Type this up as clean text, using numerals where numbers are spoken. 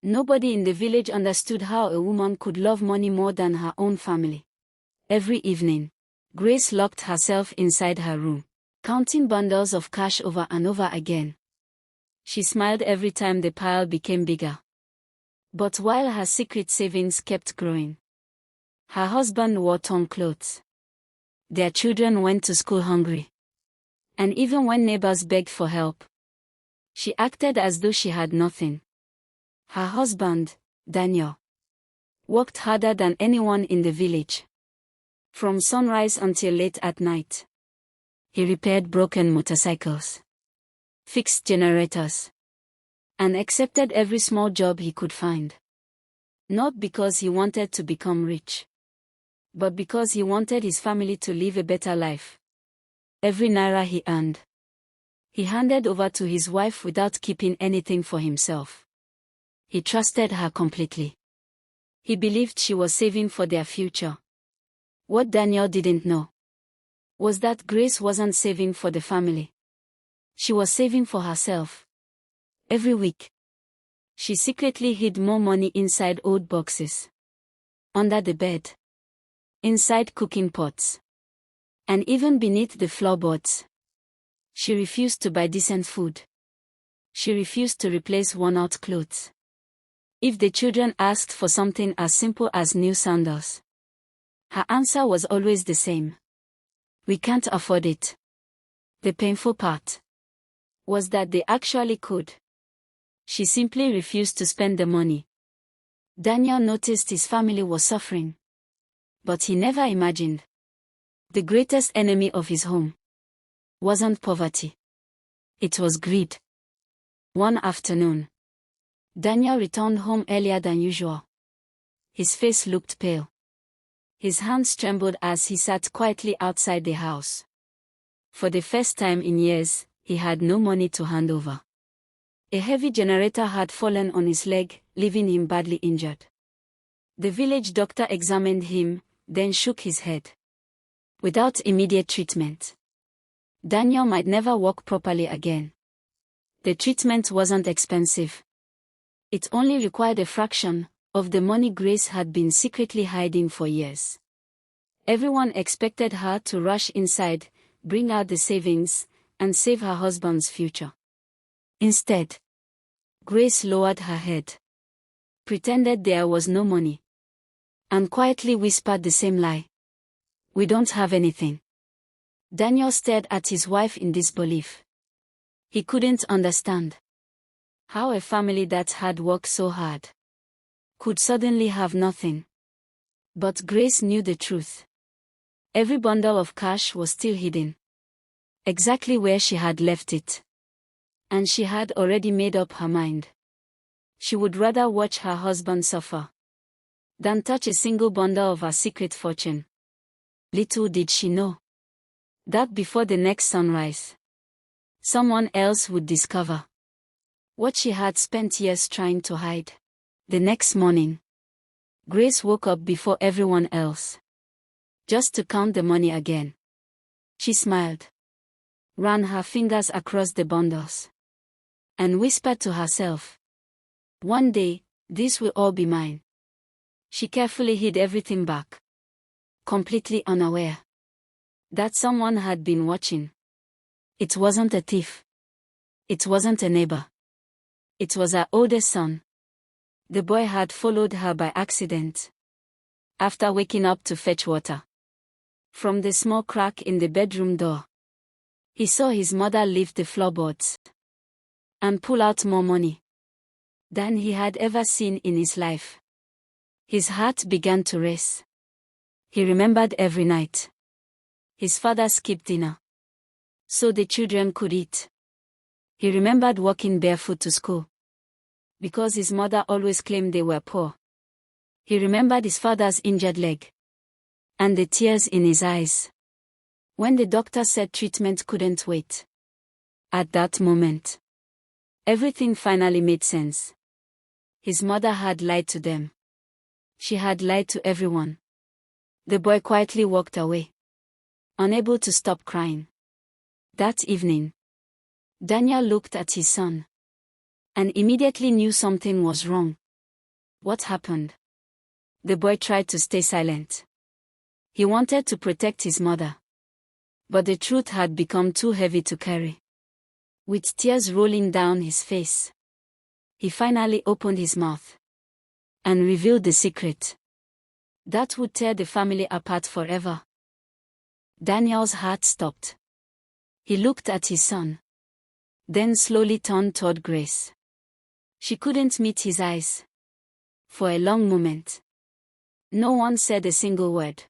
Nobody in the village understood how a woman could love money more than her own family. Every evening, Grace locked herself inside her room, counting bundles of cash over and over again. She smiled every time the pile became bigger. But while her secret savings kept growing, her husband wore torn clothes. Their children went to school hungry. And even when neighbors begged for help, she acted as though she had nothing. Her husband, Daniel, worked harder than anyone in the village. From sunrise until late at night, he repaired broken motorcycles, fixed generators, and accepted every small job he could find. Not because he wanted to become rich, but because he wanted his family to live a better life. Every naira he earned, he handed over to his wife without keeping anything for himself. He trusted her completely. He believed she was saving for their future. What Daniel didn't know was that Grace wasn't saving for the family. She was saving for herself. Every week, she secretly hid more money inside old boxes, under the bed, inside cooking pots, and even beneath the floorboards. She refused to buy decent food. She refused to replace worn-out clothes. If the children asked for something as simple as new sandals, her answer was always the same: "We can't afford it." The painful part was that they actually could. She simply refused to spend the money. Daniel noticed his family was suffering, but he never imagined the greatest enemy of his home wasn't poverty. It was greed. One afternoon, Daniel returned home earlier than usual. His face looked pale. His hands trembled as he sat quietly outside the house. For the first time in years, he had no money to hand over. A heavy generator had fallen on his leg, leaving him badly injured. The village doctor examined him, then shook his head. Without immediate treatment, Daniel might never walk properly again. The treatment wasn't expensive. It only required a fraction of the money Grace had been secretly hiding for years. Everyone expected her to rush inside, bring out the savings, and save her husband's future. Instead, Grace lowered her head, pretended there was no money, and quietly whispered the same lie: "We don't have anything." Daniel stared at his wife in disbelief. He couldn't understand how a family that had worked so hard could suddenly have nothing. But Grace knew the truth. Every bundle of cash was still hidden, exactly where she had left it. And she had already made up her mind. She would rather watch her husband suffer than touch a single bundle of her secret fortune. Little did she know that before the next sunrise, someone else would discover what she had spent years trying to hide. The next morning, Grace woke up before everyone else, just to count the money again. She smiled, ran her fingers across the bundles, and whispered to herself, "One day, this will all be mine." She carefully hid everything back, completely unaware that someone had been watching. It wasn't a thief. It wasn't a neighbor. It was her oldest son. The boy had followed her by accident after waking up to fetch water. From the small crack in the bedroom door, he saw his mother lift the floorboards and pull out more money than he had ever seen in his life. His heart began to race. He remembered every night his father skipped dinner so the children could eat. He remembered walking barefoot to school because his mother always claimed they were poor. He remembered his father's injured leg and the tears in his eyes when the doctor said treatment couldn't wait. At that moment, everything finally made sense. His mother had lied to them. She had lied to everyone. The boy quietly walked away, unable to stop crying. That evening, Daniel looked at his son and immediately knew something was wrong. What happened? The boy tried to stay silent. He wanted to protect his mother. But the truth had become too heavy to carry. With tears rolling down his face, he finally opened his mouth and revealed the secret that would tear the family apart forever. Daniel's heart stopped. He looked at his son, then slowly turned toward Grace. She couldn't meet his eyes. For a long moment, no one said a single word.